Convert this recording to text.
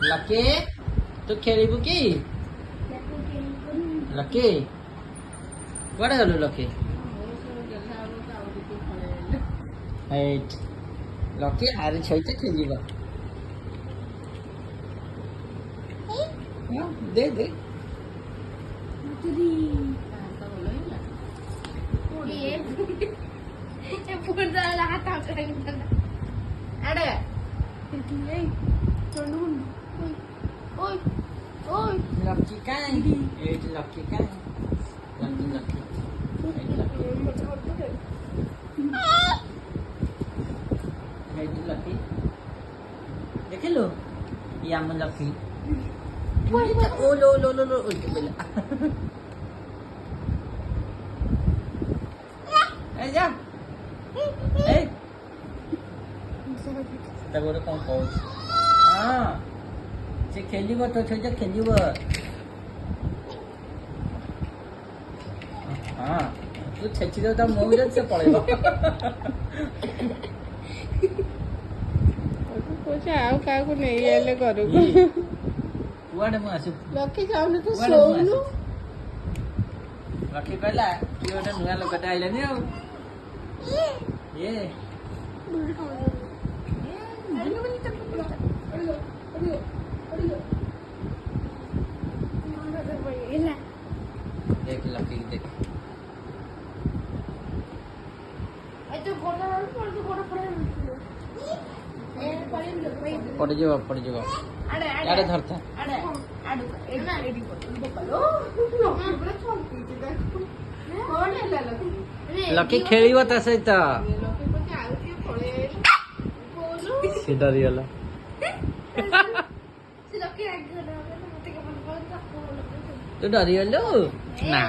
Lucky ତୁ ଖେଳିବୁ କି? ଲକି କୁଆଡେ ଗଲୁ ଲକି? এইট লকি আরে ছইতে খেলিব দে দে লকি কাই এইট লকি কাই লকি লকি লকি দেখিলু ইয়াম লকি ও লো লো লো লো ওই বেলা এই যা এই তা গোরে কোন কହୁଛି হ্যাঁ সে খেলিব তো সে খেলিব হ্যাঁ ତୁ ଛେଚିଦେବୁ ତା ମୁହଁରେ ସେ ପଳେଇବ ଆଉ କାହାକୁ ନେଇ ଆଇଲେ ଘରକୁ କୁଆଡେ ମୁଁ ଆସିବି ଲକି ଯାଉନି ତୁ ଶୋଉନୁ ଲକି କହିଲା କି ଗୋଟେ ନୂଆ ଲୋକଟା ଆଇଲାନି ଆଉ ଇଏ देख लकी देख पड़ जाओ आड़े धरता लकी खेलिव ता सहित से डरीगला तू डरीगलु ना